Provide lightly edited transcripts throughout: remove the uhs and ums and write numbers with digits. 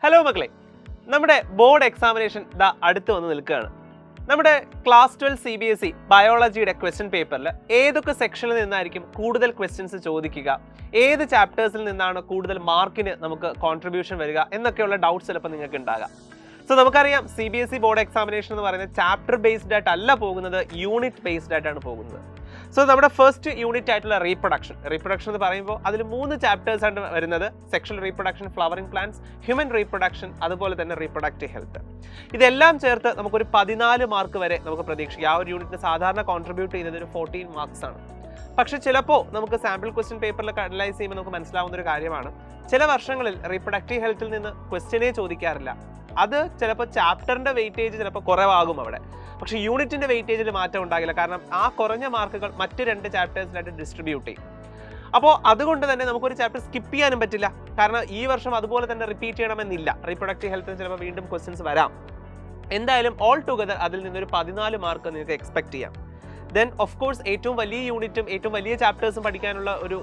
Hello മക്കളെ, നമ്മുടെ board examination അടുത്ത് വന്ന് നിൽക്കുകയാണ്. നമ്മുടെ ക്ലാസ് 12 CBSE ബയോളജിയുടെ ക്വസ്റ്റ്യൻ പേപ്പറിൽ ഏതൊക്കെ സെക്ഷനിൽ നിന്നായിരിക്കും കൂടുതൽ ക്വസ്റ്റ്യൻസ് ചോദിക്കുക, ഏത് ചാപ്റ്റേഴ്സിൽ നിന്നാണ് കൂടുതൽ മാർക്കിന് നമുക്ക് കോൺട്രിബ്യൂഷൻ വരിക എന്നൊക്കെയുള്ള ഡൗട്ട്സ് ചിലപ്പോൾ നിങ്ങൾക്ക് ഉണ്ടാകാം. സോ നമുക്കറിയാം CBSE ബോർഡ് എക്സാമിനേഷൻ എന്ന് പറയുന്നത് ചാപ്റ്റർ ബേസ്ഡ് ആയിട്ടല്ല പോകുന്നത്, യൂണിറ്റ് ബേസ്ഡ് ആയിട്ടാണ് പോകുന്നത്. സോ നമ്മുടെ ഫസ്റ്റ് യൂണിറ്റ് ആയിട്ടുള്ള റീപ്രൊഡക്ഷൻ എന്ന് പറയുമ്പോൾ അതിൽ 3 ചാപ്റ്റേഴ്സ് ആണ് വരുന്നത്: sexual reproduction, flowering plants, human reproduction, അതുപോലെ തന്നെ റീപ്രൊഡക്റ്റീവ് ഹെൽത്ത്. ഇതെല്ലാം ചേർത്ത് നമുക്കൊരു 14 മാർക്ക് വരെ നമുക്ക് പ്രതീക്ഷിക്കാം. ആ ഒരു യൂണിറ്റിന് സാധാരണ കോൺട്രിബ്യൂട്ട് ചെയ്യുന്നത് ഒരു 14 മാർക്സ് ആണ്. പക്ഷെ ചിലപ്പോൾ നമുക്ക് സാമ്പിൾ ക്വസ്റ്റ്യൻ പേപ്പറിൽ അനലൈസ് ചെയ്യുമ്പോൾ നമുക്ക് മനസ്സിലാവുന്ന ഒരു കാര്യമാണ്, ചില വർഷങ്ങളിൽ റീപ്രൊഡക്റ്റീവ് ഹെൽത്തിൽ നിന്ന് ക്വസ്റ്റ്യനേ ചോദിക്കാറില്ല. അത് ചിലപ്പോൾ ചാപ്റ്ററിന്റെ വെയിറ്റേജ് ചിലപ്പോൾ കുറവാകും അവിടെ, പക്ഷേ യൂണിറ്റിന്റെ വെയിറ്റേജിൽ മാറ്റം ഉണ്ടാകില്ല. കാരണം ആ കുറഞ്ഞ മാർക്കുകൾ മറ്റ് 2 ചാപ്റ്റേഴ്സിലായിട്ട് ഡിസ്ട്രിബ്യൂട്ട് ചെയ്യും. അപ്പോൾ അതുകൊണ്ട് തന്നെ നമുക്കൊരു ചാപ്റ്റർ സ്കിപ്പ് ചെയ്യാനും പറ്റില്ല. കാരണം ഈ വർഷം അതുപോലെ തന്നെ റിപ്പീറ്റ് ചെയ്യണമെന്നില്ല. റീപ്രൊഡക്റ്റീവ് ഹെൽത്തിന് ചിലപ്പോൾ വീണ്ടും ക്വസ്റ്റ്യൻസ് വരാം. എന്തായാലും ഓൾ ടുഗദർ അതിൽ നിന്നൊരു 14 മാർക്ക് നിങ്ങൾക്ക് എക്സ്പെക്ട് ചെയ്യാം. ദെൻ ഓഫ് കോഴ്സ് ഏറ്റവും വലിയ യൂണിറ്റും ഏറ്റവും വലിയ ചാപ്റ്റേഴ്സും പഠിക്കാനുള്ള ഒരു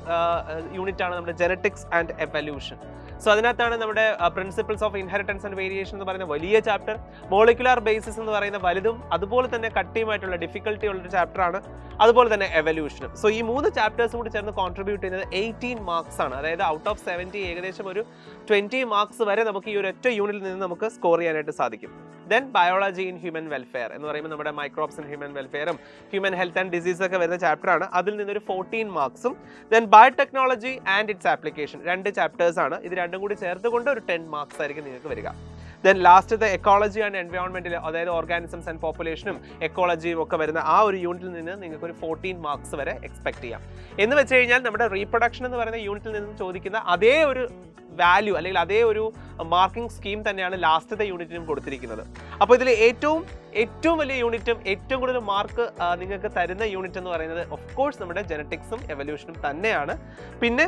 യൂണിറ്റ് ആണ് നമ്മുടെ ജെനറ്റിക്സ് ആൻഡ് എവല്യൂഷൻ. സോ അതിനകത്താണ് നമ്മുടെ principles of inheritance and variation എന്ന് പറയുന്ന വലിയ ചാപ്റ്റർ, മോളിക്കുലാർ ബേസിസ് എന്ന് പറയുന്ന വലുതും അതുപോലെ തന്നെ കട്ടിയുമായിട്ടുള്ള ഡിഫിക്കൽട്ടി ഉള്ളൊരു ചാപ്റ്റർ ആണ്, അതുപോലെ തന്നെ എവല്യൂഷനും. സോ ഈ 3 ചാപ്റ്റേഴ്സും കൂടി ചേർന്ന് കോൺട്രിബ്യൂട്ട് ചെയ്യുന്നത് 18 മാർക്സ് ആണ്. അതായത് ഔട്ട് ഓഫ് 70 ഏകദേശം ഒരു 20 മാർക്സ് വരെ നമുക്ക് ഈ ഒരു ഒറ്റ യൂണിറ്റിൽ നിന്ന് നമുക്ക് സ്കോർ ചെയ്യാനായിട്ട് സാധിക്കും. Then biology in human welfare എന്ന് പറയുമ്പോൾ നമ്മുടെ മൈക്രോബ്സ് ഇൻ ഹ്യൂമൻ വെൽഫെയറും ഹ്യൂമൻ ഹെൽത്ത് ആൻഡ് ഡിസീസ് ഒക്കെ വരുന്ന ചാപ്റ്റർ ആണ്. അതിൽ നിന്നൊരു 14 മാർക്സും. Then biotechnology and its application 2 chapters ആണ്. ഇത് രണ്ടും കൂടി ചേർത്തുകൊണ്ട് ഒരു 10 മാർക്സ് ആയിരിക്കും നിങ്ങൾക്ക് വരിക. ദെൻ ലാസ്റ്റ് എക്കോളജി ആൻഡ് എൻവയോൺമെന്റിൽ, അതായത് ഓർഗാനിസംസ് ആൻഡ് പോപ്പുലേഷനും എക്കോളജിയും ഒക്കെ വരുന്ന ആ ഒരു യൂണിറ്റിൽ നിന്ന് നിങ്ങൾക്ക് ഒരു 14 മാർക്സ് വരെ എക്സ്പെക്ട് ചെയ്യാം. എന്ന് വെച്ച് കഴിഞ്ഞാൽ നമ്മുടെ റീപ്രൊഡക്ഷൻ എന്ന് പറയുന്ന യൂണിറ്റിൽ നിന്ന് ചോദിക്കുന്ന അതേ ഒരു വാല്യൂ അല്ലെങ്കിൽ അതേ ഒരു മാർക്കിംഗ് സ്കീം തന്നെയാണ് ലാസ്റ്റത്തെ യൂണിറ്റിനും കൊടുത്തിരിക്കുന്നത്. അപ്പോൾ ഇതിൽ ഏറ്റവും വലിയ യൂണിറ്റും ഏറ്റവും കൂടുതൽ മാർക്ക് നിങ്ങൾക്ക് തരുന്ന യൂണിറ്റ് എന്ന് പറയുന്നത് ഓഫ് കോഴ്സ് നമ്മുടെ ജെനറ്റിക്സും എവല്യൂഷനും തന്നെയാണ്. പിന്നെ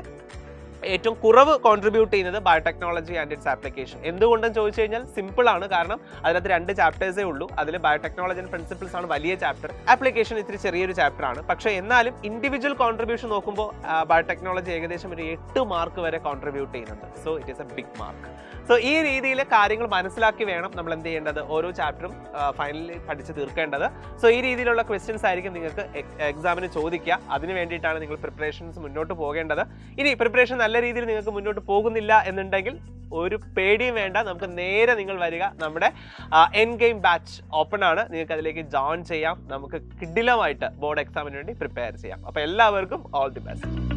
ഏറ്റവും കുറവ് കോൺട്രിബ്യൂട്ട് ചെയ്യുന്നത് ബയോടെക്നോളജി ആൻഡ് ഇറ്റ്സ് ആപ്ലിക്കേഷൻ. എന്തുകൊണ്ടെന്ന് ചോദിച്ചു കഴിഞ്ഞാൽ സിമ്പിൾ ആണ്. കാരണം അതിനകത്ത് 2 ചാപ്റ്റേഴ്സേ ഉള്ളൂ. അതിൽ ബയോടെക്നോളജി ആൻഡ് പ്രിൻസിപ്പിൾസ് ആണ് വലിയ ചാപ്റ്റർ, ആപ്ലിക്കേഷൻ ഇത്തിരി ചെറിയൊരു ചാപ്റ്റർ ആണ്. പക്ഷേ എന്നാലും ഇൻഡിവിജ്വൽ കോൺട്രിബ്യൂഷൻ നോക്കുമ്പോൾ ബയോടെക്നോളജി ഏകദേശം ഒരു 8 മാർക്ക് വരെ കോൺട്രിബ്യൂട്ട് ചെയ്യുന്നുണ്ട്. So it is a big mark. So ഈ രീതിയിൽ കാര്യങ്ങൾ മനസ്സിലാക്കി വേണം നമ്മൾ എന്ത് ചെയ്യേണ്ടത്, ഓരോ ചാപ്റ്ററും ഫൈനലി പഠിച്ച് തീർക്കേണ്ടത്. സോ ഈ രീതിയിലുള്ള ക്വസ്റ്റ്യൻസ് ആയിരിക്കും നിങ്ങൾക്ക് എക്സാമിന് ചോദിക്കുക. അതിന് വേണ്ടിയിട്ടാണ് നിങ്ങൾ പ്രിപ്പറേഷൻസ് മുന്നോട്ട് പോകേണ്ടത്. ഇനി പ്രിപ്പറേഷൻ നല്ല രീതിയിൽ നിങ്ങൾക്ക് മുന്നോട്ട് പോകുന്നില്ല എന്നുണ്ടെങ്കിൽ ഒരു പേടിയും വേണ്ട, നമുക്ക് നേരെ നിങ്ങൾ വരിക. നമ്മുടെ എൻ ഗെയിം ബാച്ച് ഓപ്പൺ ആണ്, നിങ്ങൾക്ക് അതിലേക്ക് ജോയിൻ ചെയ്യാം. നമുക്ക് കിടിലമായിട്ട് ബോർഡ് എക്സാമിന് വേണ്ടി പ്രിപ്പയർ ചെയ്യാം. അപ്പോൾ എല്ലാവർക്കും ഓൾ ദി ബെസ്റ്റ്.